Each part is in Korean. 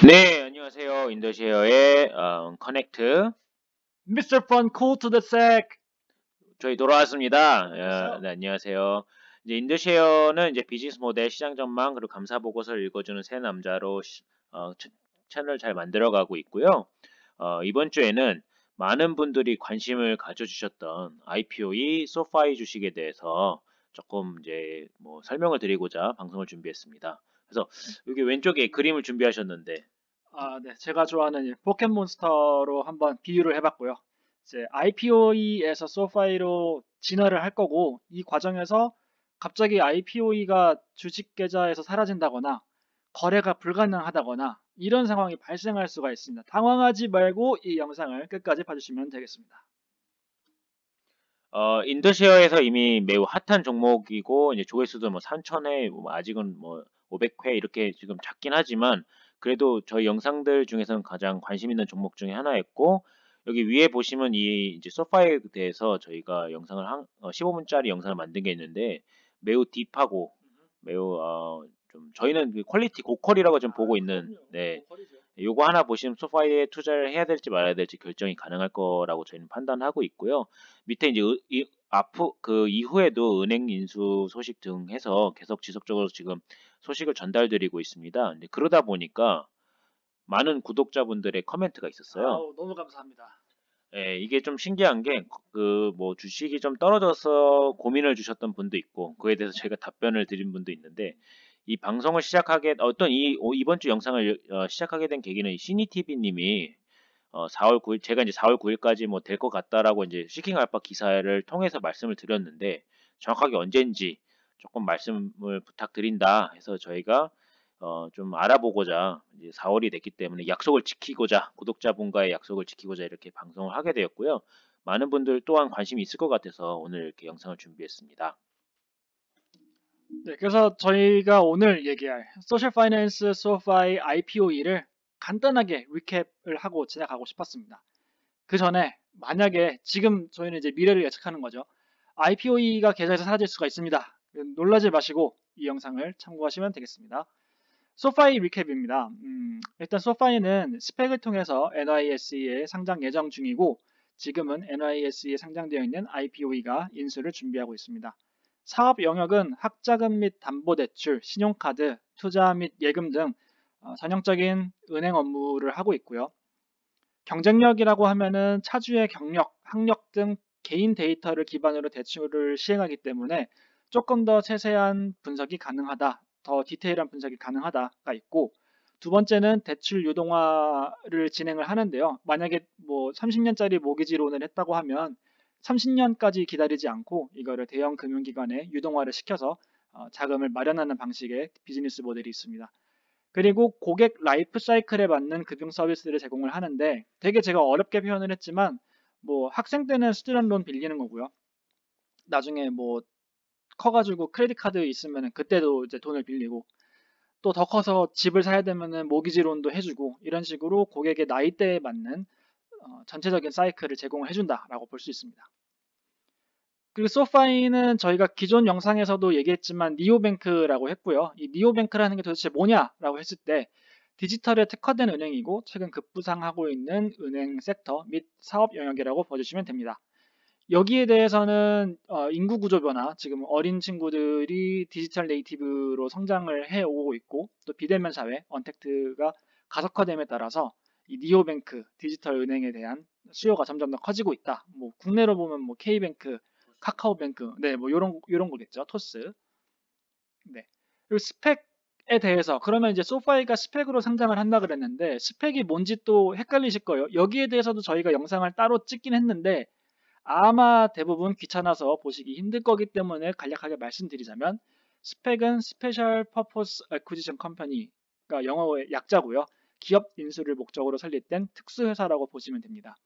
네, 안녕하세요. 인더쉐어의 커넥트 Mr. Fun Cool to the Sack. 저희 돌아왔습니다. 안녕하세요. 네, 안녕하세요. 이제 인더쉐어는 이제 비즈니스 모델, 시장 전망 그리고 감사 보고서를 읽어주는 세 남자로 채널 잘 만들어가고 있고요. 이번 주에는 많은 분들이 관심을 가져주셨던 IPOE, 소파이 주식에 대해서 조금 이제 뭐 설명을 드리고자 방송을 준비했습니다. 그래서 여기 왼쪽에 그림을 준비하셨는데. 네, 제가 좋아하는 이 포켓몬스터로 한번 비유를 해봤고요. 이제 IPOE에서 소파이로 진화를 할 거고, 이 과정에서 갑자기 IPOE가 주식 계좌에서 사라진다거나, 거래가 불가능하다거나, 이런 상황이 발생할 수가 있습니다. 당황하지 말고 이 영상을 끝까지 봐주시면 되겠습니다. 인더쉐어에서 이미 매우 핫한 종목이고, 이제 조회수도 뭐 3,000회, 뭐 아직은 뭐 500회 이렇게 지금 작긴 하지만, 그래도 저희 영상들 중에서는 가장 관심 있는 종목 중에 하나였고, 여기 위에 보시면 이 이제 소파에 대해서 저희가 영상을 15분짜리 영상을 만든 게 있는데, 매우 딥하고, 매우, 좀, 저희는 그 퀄리티 고퀄이라고 좀 보고 있는, 그럼요. 네, 고퀄이죠. 요거 하나 보시면 소파에 투자를 해야 될지 말아야 될지 결정이 가능할 거라고 저희는 판단하고 있고요. 밑에 이제 그 이후에도 은행 인수 소식 등 해서 계속 지속적으로 지금 소식을 전달드리고 있습니다. 근데 그러다 보니까 많은 구독자분들의 코멘트가 있었어요. 아우, 너무 감사합니다. 예, 이게 좀 신기한 게, 그, 뭐, 주식이 좀 떨어져서 고민을 주셨던 분도 있고, 그에 대해서 제가 답변을 드린 분도 있는데, 이 방송을 이번 주 영상을 시작하게 된 계기는 시니TV님이 4월 9일, 제가 이제 4월 9일까지 뭐 될 것 같다라고 이제 시킹 알파 기사를 통해서 말씀을 드렸는데, 정확하게 언젠지 조금 말씀을 부탁드린다 해서 저희가 좀 알아보고자 이제 4월이 됐기 때문에 약속을 지키고자 구독자분과의 약속을 지키고자 이렇게 방송을 하게 되었고요. 많은 분들 또한 관심이 있을 것 같아서 오늘 이렇게 영상을 준비했습니다. 네, 그래서 저희가 오늘 얘기할 소셜 파이낸스 소파이 IPOE를 간단하게 리캡을 하고 진행하고 싶었습니다. 그 전에 만약에 지금 저희는 이제 미래를 예측하는 거죠. IPOE가 계좌에서 사라질 수가 있습니다. 놀라지 마시고 이 영상을 참고하시면 되겠습니다. 소파이 리캡입니다. 일단 소파이는 스펙을 통해서 NYSE에 상장 예정 중이고 지금은 NYSE에 상장되어 있는 IPOE가 인수를 준비하고 있습니다. 사업 영역은 학자금 및 담보대출, 신용카드, 투자 및 예금 등 전형적인 은행 업무를 하고 있고요. 경쟁력이라고 하면은 차주의 경력, 학력 등 개인 데이터를 기반으로 대출을 시행하기 때문에 조금 더 세세한 분석이 가능하다, 더 디테일한 분석이 가능하다가 있고, 두 번째는 대출 유동화를 진행을 하는데요. 만약에 뭐 30년짜리 모기지론을 했다고 하면 30년까지 기다리지 않고 이거를 대형 금융기관에 유동화를 시켜서 자금을 마련하는 방식의 비즈니스 모델이 있습니다. 그리고 고객 라이프 사이클에 맞는 금융 서비스를 제공을 하는데 되게 제가 어렵게 표현을 했지만 뭐 학생 때는 스튜던트 론 빌리는 거고요. 나중에 뭐 커가지고 크레딧 카드 있으면 그때도 이제 돈을 빌리고 또 더 커서 집을 사야 되면은 모기지 론도 해주고 이런 식으로 고객의 나이대에 맞는 전체적인 사이클을 제공을 해준다라고 볼 수 있습니다. 그리고 소파이는 저희가 기존 영상에서도 얘기했지만 니오뱅크라고 했고요. 이 니오뱅크라는 게 도대체 뭐냐라고 했을 때 디지털에 특화된 은행이고 최근 급부상하고 있는 은행 섹터 및 사업 영역이라고 봐주시면 됩니다. 여기에 대해서는 인구 구조 변화, 지금 어린 친구들이 디지털 네이티브로 성장을 해오고 있고 또 비대면 사회, 언택트가 가속화됨에 따라서 이 니오뱅크, 디지털 은행에 대한 수요가 점점 더 커지고 있다. 뭐 국내로 보면 뭐 K뱅크, 카카오뱅크, 네, 뭐 요런 거겠죠. 토스. 네. 그리고 스펙에 대해서 그러면 이제 소파이가 스펙으로 상장을 한다 그랬는데 스펙이 뭔지 또 헷갈리실 거예요. 여기에 대해서도 저희가 영상을 따로 찍긴 했는데 아마 대부분 귀찮아서 보시기 힘들 거기 때문에 간략하게 말씀드리자면 스펙은 Special Purpose Acquisition Company가 영어의 약자고요. 기업 인수를 목적으로 설립된 특수회사라고 보시면 됩니다.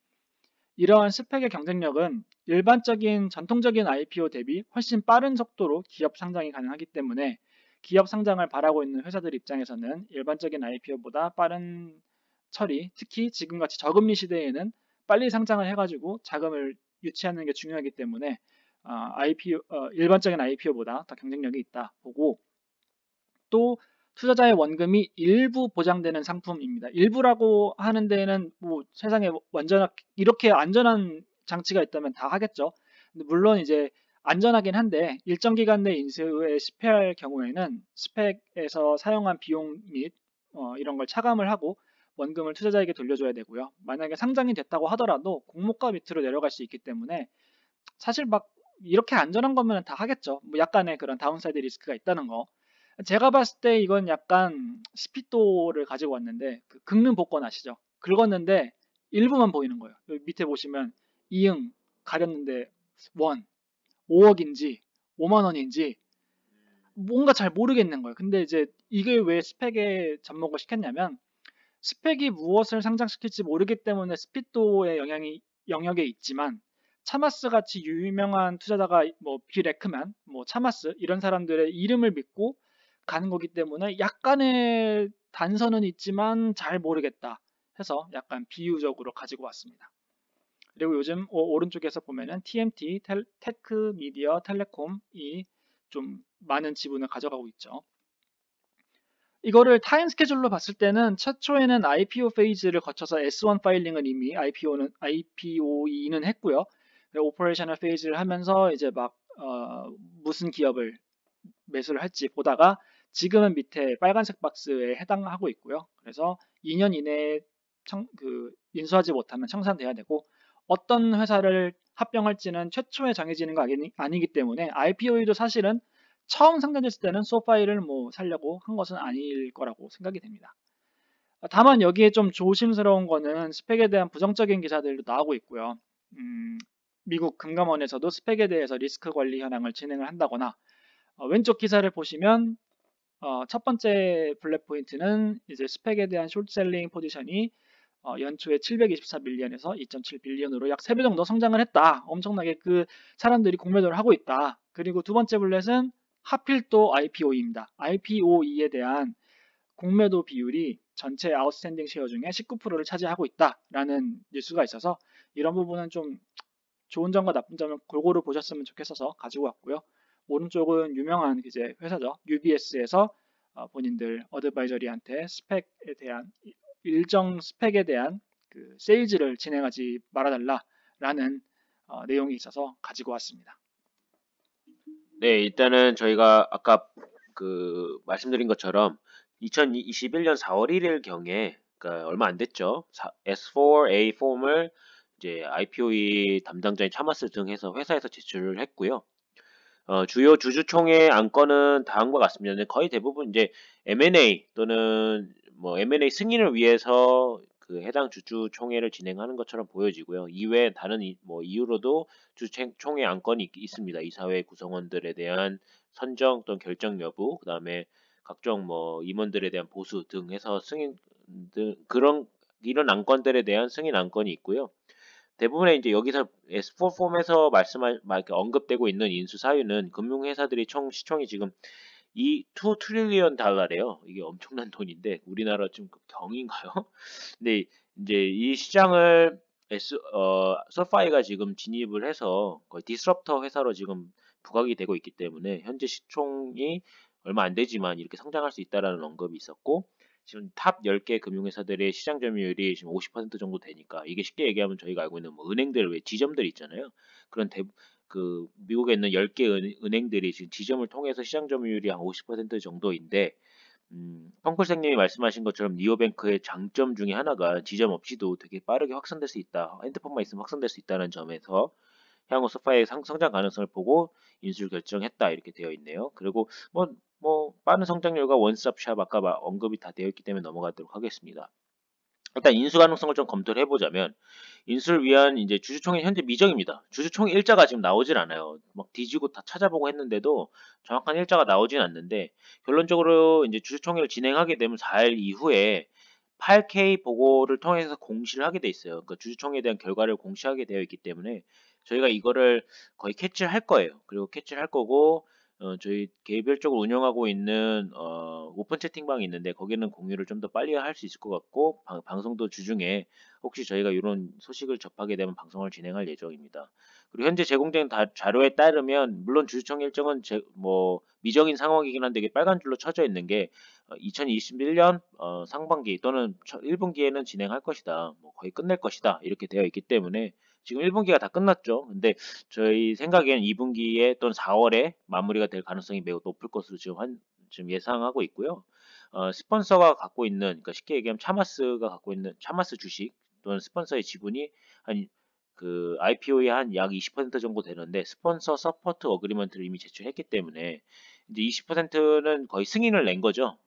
이러한 스펙의 경쟁력은 일반적인 전통적인 IPO 대비 훨씬 빠른 속도로 기업 상장이 가능하기 때문에 기업 상장을 바라고 있는 회사들 입장에서는 일반적인 IPO보다 빠른 처리, 특히 지금같이 저금리 시대에는 빨리 상장을 해가지고 자금을 유치하는 게 중요하기 때문에 일반적인 IPO보다 더 경쟁력이 있다 보고 또 투자자의 원금이 일부 보장되는 상품입니다. 일부라고 하는 데에는 뭐 세상에 완전한 이렇게 안전한 장치가 있다면 다 하겠죠. 근데 물론 이제 안전하긴 한데 일정 기간 내 인수에 실패할 경우에는 스펙에서 사용한 비용 및 이런 걸 차감을 하고 원금을 투자자에게 돌려줘야 되고요. 만약에 상장이 됐다고 하더라도 공모가 밑으로 내려갈 수 있기 때문에 사실 막 이렇게 안전한 거면 다 하겠죠. 뭐 약간의 그런 다운사이드 리스크가 있다는 거. 제가 봤을 때 이건 약간 스피또를 가지고 왔는데 그 긁는 복권 아시죠? 긁었는데 일부만 보이는 거예요. 여기 밑에 보시면 이응 가렸는데 원 5억인지 5만 원인지 뭔가 잘 모르겠는 거예요. 근데 이제 이게 왜 스펙에 접목을 시켰냐면 스펙이 무엇을 상장시킬지 모르기 때문에 스피또의 영역에 있지만 차마스 같이 유명한 투자자가 뭐 빌 에크만, 뭐 차마스 이런 사람들의 이름을 믿고 가는 거기 때문에 약간의 단서는 있지만 잘 모르겠다 해서 약간 비유적으로 가지고 왔습니다. 그리고 요즘 오른쪽에서 보면은 TMT, 테크, 미디어, 텔레콤이 좀 많은 지분을 가져가고 있죠. 이거를 타임 스케줄로 봤을 때는 최초에는 IPO 페이지를 거쳐서 S1 파일링을 이미 IPOE는 했고요. 오퍼레이셔널 페이지를 하면서 이제 막 무슨 기업을 매수를 할지 보다가 지금은 밑에 빨간색 박스에 해당하고 있고요. 그래서 2년 이내에 인수하지 못하면 청산돼야 되고 어떤 회사를 합병할지는 최초에 정해지는 거 아니기 때문에 IPO에도 사실은 처음 상장됐을 때는 소파이를 뭐 살려고 한 것은 아닐 거라고 생각이 됩니다. 다만 여기에 좀 조심스러운 거는 스펙에 대한 부정적인 기사들도 나오고 있고요. 미국 금감원에서도 스펙에 대해서 리스크 관리 현황을 진행을 한다거나 왼쪽 기사를 보시면 첫 번째 블랙 포인트는 이제 스펙에 대한 숏셀링 포지션이 연초에 724밀리언에서 2.7 빌리언으로 약 3배 정도 성장을 했다. 엄청나게 그 사람들이 공매도를 하고 있다. 그리고 두 번째 블렛은 하필 또 IPOE입니다. IPOE에 대한 공매도 비율이 전체 아웃스탠딩 쉐어 중에 19%를 차지하고 있다라는 뉴스가 있어서 이런 부분은 좀 좋은 점과 나쁜 점을 골고루 보셨으면 좋겠어서 가지고 왔고요. 오른쪽은 유명한 이제 회사죠. UBS에서 본인들 어드바이저리한테 스펙에 대한 일정 스펙에 대한 그 세일즈를 진행하지 말아달라라는 내용이 있어서 가지고 왔습니다. 네, 일단은 저희가 아까 말씀드린 것처럼 2021년 4월 1일 경에, 그러니까 얼마 안 됐죠. S4A 폼을 이제 IPOE 담당자인 차마스 등 해서 회사에서 제출을 했고요. 주요 주주총회 안건은 다음과 같습니다. 거의 대부분 이제 M&A 또는 뭐 M&A 승인을 위해서 그 해당 주주총회를 진행하는 것처럼 보여지고요. 이외에 다른 뭐 이유로도 주주총회 안건이 있습니다. 이사회 구성원들에 대한 선정 또는 결정 여부, 그다음에 각종 뭐 임원들에 대한 보수 등 해서 승인 등 이런 안건들에 대한 승인 안건이 있고요. 대부분의 이제 여기서 S4 폼에서 언급되고 있는 인수 사유는 금융회사들이 총 시총이 지금 2 트릴리언 달러래요. 이게 엄청난 돈인데 우리나라 좀 경인가요? 근데 이제 이 시장을 소파이가 지금 진입을 해서 거의 디스럽터 회사로 지금 부각이 되고 있기 때문에 현재 시총이 얼마 안 되지만 이렇게 성장할 수 있다라는 언급이 있었고, 지금 탑 10개 금융회사들의 시장 점유율이 지금 50% 정도 되니까, 이게 쉽게 얘기하면 저희가 알고 있는 뭐 은행들, 왜 지점들 있잖아요. 그런 미국에 있는 10개 은행들이 지금 지점을 통해서 시장 점유율이 한 50% 정도인데, 펑클생님이 말씀하신 것처럼 니오뱅크의 장점 중에 하나가 지점 없이도 되게 빠르게 확산될 수 있다. 핸드폰만 있으면 확산될 수 있다는 점에서 향후 소파의 성장 가능성을 보고 인수를 결정했다, 이렇게 되어 있네요. 그리고 빠른 성장률과 원스톱샵 아까 언급이 다 되어 있기 때문에 넘어가도록 하겠습니다. 일단 인수 가능성을 좀 검토를 해보자면, 인수를 위한 이제 주주총회 현재 미정입니다. 주주총회 일자가 지금 나오질 않아요. 막 뒤지고 다 찾아보고 했는데도 정확한 일자가 나오진 않는데, 결론적으로 이제 주주총회를 진행하게 되면 4일 이후에 8K 보고를 통해서 공시를 하게 돼 있어요. 그러니까 주주총회에 대한 결과를 공시하게 되어 있기 때문에 저희가 이거를 거의 캐치를 할 거예요. 그리고 캐치를 할 거고, 저희 개별적으로 운영하고 있는 오픈 채팅방이 있는데 거기는 공유를 좀 더 빨리 할 수 있을 것 같고, 방송도 주중에 혹시 저희가 이런 소식을 접하게 되면 방송을 진행할 예정입니다. 그리고 현재 제공된 자료에 따르면 물론 주주총 일정은 미정인 상황이긴 한데 이게 빨간 줄로 쳐져 있는 게 2021년 상반기 또는 1분기에는 진행할 것이다. 뭐 거의 끝낼 것이다. 이렇게 되어 있기 때문에 지금 1분기가 다 끝났죠. 근데 저희 생각엔 2분기에 또는 4월에 마무리가 될 가능성이 매우 높을 것으로 지금 예상하고 있고요. 스폰서가 갖고 있는, 그러니까 쉽게 얘기하면 차마스가 갖고 있는 차마스 주식 또는 스폰서의 지분이 한 IPO의 한 약 20% 정도 되는데 스폰서 서포트 어그리먼트를 이미 제출했기 때문에 이제 20%는 거의 승인을 낸 거죠.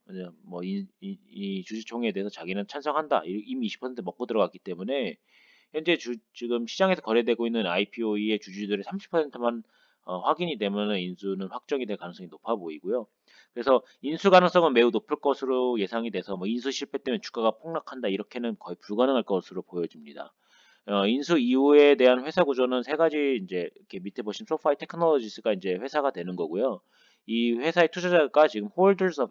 이 주주총회에 대해서 자기는 찬성한다. 이미 20% 먹고 들어갔기 때문에 현재 지금 시장에서 거래되고 있는 IPO의 주주들의 30%만 확인이 되면 인수는 확정이 될 가능성이 높아 보이고요. 그래서 인수 가능성은 매우 높을 것으로 예상이 돼서 인수 실패 때문에 주가가 폭락한다 이렇게는 거의 불가능할 것으로 보여집니다. 인수 이후에 대한 회사 구조는 세 가지 이제 이렇게 밑에 보시면 소파이 테크놀로지스가 이제 회사가 되는 거고요. 이 회사의 투자자가 지금 holders of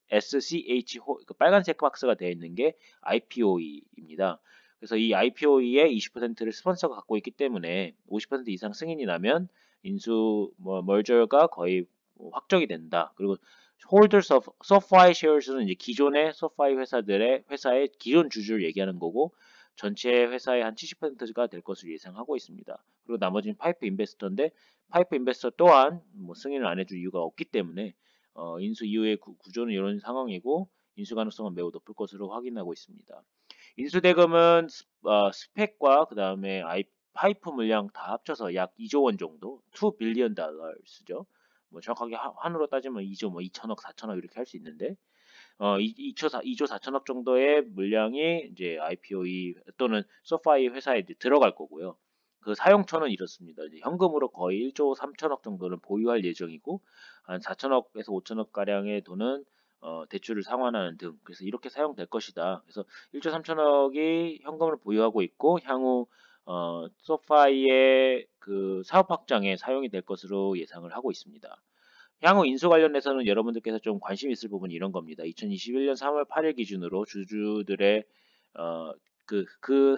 SCH 빨간색 박스가 되어 있는 게 IPOE입니다. 그래서 이 IPOE의 20%를 스폰서가 갖고 있기 때문에 50% 이상 승인이 나면 인수 멀저가 거의 확정이 된다. 그리고 holders of SoFi shares는 이제 기존의 소파이 회사의 기존 주주를 얘기하는 거고 전체 회사의 한 70%가 될 것으로 예상하고 있습니다. 그리고 나머지는 파이프 인베스터인데 파이프 인베스터 또한 승인을 안 해줄 이유가 없기 때문에 인수 이후의 구조는 이런 상황이고 인수 가능성은 매우 높을 것으로 확인하고 있습니다. 인수 대금은 스펙과 그 다음에 파이프 물량 다 합쳐서 약 2조 원 정도, 2 빌리언 달러스죠. 정확하게 환으로 따지면 2조 2천억, 4천억 이렇게 할 수 있는데 2조 4천억 정도의 물량이 이제 IPOE 또는 소파이 회사에 이제 들어갈 거고요. 그 사용처는 이렇습니다. 이제 현금으로 거의 1조 3천억 정도는 보유할 예정이고 한 4천억에서 5천억 가량의 돈은 대출을 상환하는 등 그래서 이렇게 사용될 것이다. 그래서 1조 3천억이 현금을 보유하고 있고 향후 소파이의 그 사업 확장에 사용이 될 것으로 예상을 하고 있습니다. 향후 인수 관련해서는 여러분들께서 좀 관심 있을 부분이 이런 겁니다. 2021년 3월 8일 기준으로 주주들의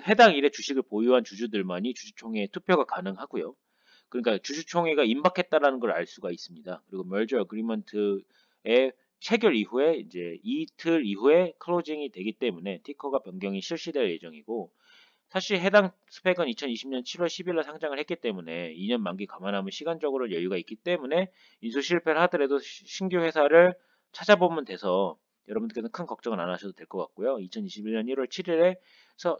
해당 일의 주식을 보유한 주주들만이 주주총회에 투표가 가능하고요. 그러니까 주주총회가 임박했다라는 걸 알 수가 있습니다. 그리고 merger agreement의 체결 이후에 이제 이틀 이후에 클로징이 되기 때문에 티커가 변경이 실시될 예정이고 사실 해당 스펙은 2020년 7월 10일 날 상장을 했기 때문에 2년 만기 감안하면 시간적으로 여유가 있기 때문에 인수 실패를 하더라도 신규 회사를 찾아보면 돼서 여러분들께서는 큰 걱정은 안 하셔도 될 것 같고요. 2021년 1월 7일에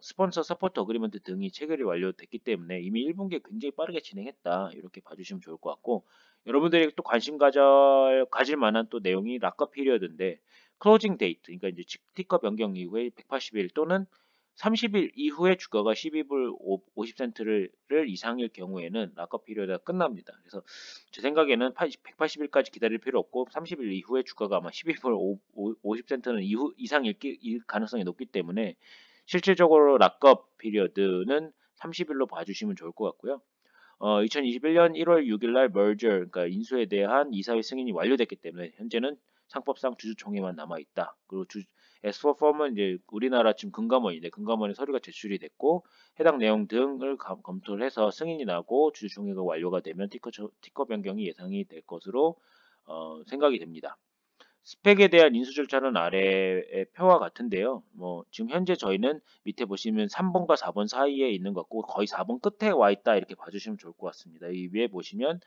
스폰서 서포트 어그리먼트 등이 체결이 완료됐기 때문에 이미 1분기에 굉장히 빠르게 진행했다. 이렇게 봐주시면 좋을 것 같고 여러분들이 또 관심 가질 만한 또 내용이 락커 피리어드인데 클로징 데이트, 그러니까 이제 티커 변경 이후에 180일 또는 30일 이후에 주가가 12불 50센트를 이상일 경우에는 락업 피리어드가 끝납니다. 그래서 제 생각에는 180일까지 기다릴 필요 없고 30일 이후에 주가가 아마 12불 50센트는 이상일 가능성이 높기 때문에 실질적으로 락업 피리어드는 30일로 봐주시면 좋을 것 같고요. 2021년 1월 6일 날 그러니까 인수에 대한 이사회 승인이 완료됐기 때문에 현재는 상법상 주주총회만 남아 있다. 그리고 S4 폼은 이제 우리나라 지금 금감원인데 금감원에 서류가 제출이 됐고 해당 내용 등을 검토를 해서 승인이 나고 주주총회가 완료가 되면 티커 변경이 예상이 될 것으로 생각이 됩니다. 스펙에 대한 인수 절차는 아래의 표와 같은데요. 지금 현재 저희는 밑에 보시면 3번과 4번 사이에 있는 것 같고 거의 4번 끝에 와 있다 이렇게 봐주시면 좋을 것 같습니다. 이 위에 보시면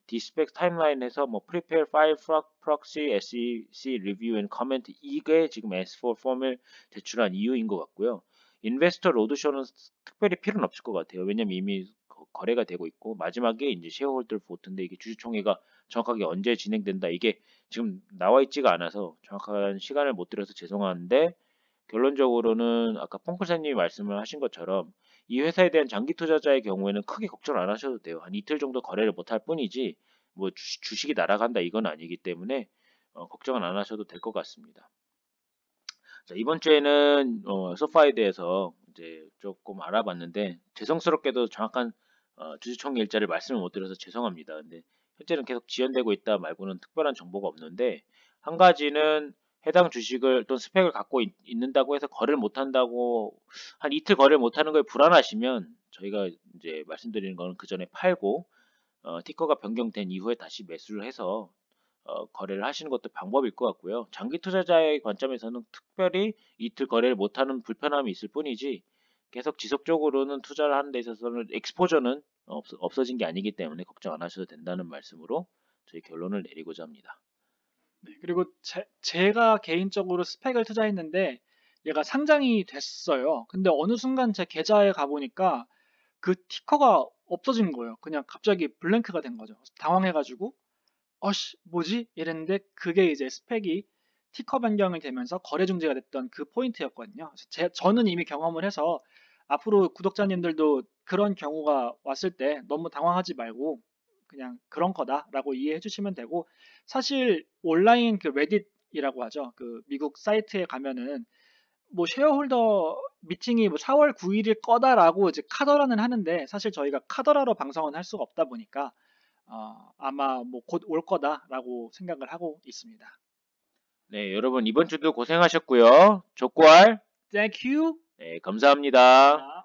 디스펙 타임라인에서 prepare file proxy SEC review and comment 이게 지금 S4 폼을 제출한 이유인 것 같고요. 인베스터 로드쇼는 특별히 필요는 없을 것 같아요. 왜냐면 이미 거래가 되고 있고 마지막에 이제 쉐어홀더 보트인데 이게 주주총회가 정확하게 언제 진행된다 이게 지금 나와 있지가 않아서 정확한 시간을 못 들여서 죄송한데 결론적으로는 아까 펑크사님이 말씀을 하신 것처럼 이 회사에 대한 장기 투자자의 경우에는 크게 걱정 안 하셔도 돼요. 한 이틀 정도 거래를 못 할 뿐이지 주식이 날아간다 이건 아니기 때문에 걱정은 안 하셔도 될 것 같습니다. 자, 이번 주에는 소파에 대해서 이제 조금 알아봤는데 죄송스럽게도 정확한 주주총회 일자를 말씀을 못 드려서 죄송합니다. 근데 현재는 계속 지연되고 있다 말고는 특별한 정보가 없는데 한 가지는 해당 주식을 또는 스펙을 갖고 있는다고 해서 거래를 못 한다고 한 이틀 거래를 못 하는 거에 불안하시면 저희가 이제 말씀드리는 거는 그 전에 팔고 티커가 변경된 이후에 다시 매수를 해서 거래를 하시는 것도 방법일 것 같고요. 장기 투자자의 관점에서는 특별히 이틀 거래를 못하는 불편함이 있을 뿐이지 계속 지속적으로는 투자를 하는 데 있어서는 엑스포저는 없어진 게 아니기 때문에 걱정 안 하셔도 된다는 말씀으로 저희 결론을 내리고자 합니다. 네, 그리고 제가 개인적으로 스펙을 투자했는데 얘가 상장이 됐어요. 근데 어느 순간 제 계좌에 가보니까 그 티커가 없어진 거예요. 그냥 갑자기 블랭크가 된 거죠. 당황해가지고 어씨 뭐지? 이랬는데 그게 이제 스펙이 티커 변경이 되면서 거래 중지가 됐던 그 포인트였거든요. 저는 이미 경험을 해서 앞으로 구독자님들도 그런 경우가 왔을 때 너무 당황하지 말고 그냥 그런 거다라고 이해해 주시면 되고, 사실 온라인 그 레딧이라고 하죠. 그 미국 사이트에 가면은 뭐 쉐어홀더 미팅이 뭐 4월 9일일 거다라고 이제 카더라는 하는데, 사실 저희가 카더라로 방송은 할 수가 없다 보니까 아마 뭐 곧 올 거다라고 생각을 하고 있습니다. 네, 여러분 이번 주도 고생하셨고요. 족구알 Thank you. 네, 감사합니다. 자.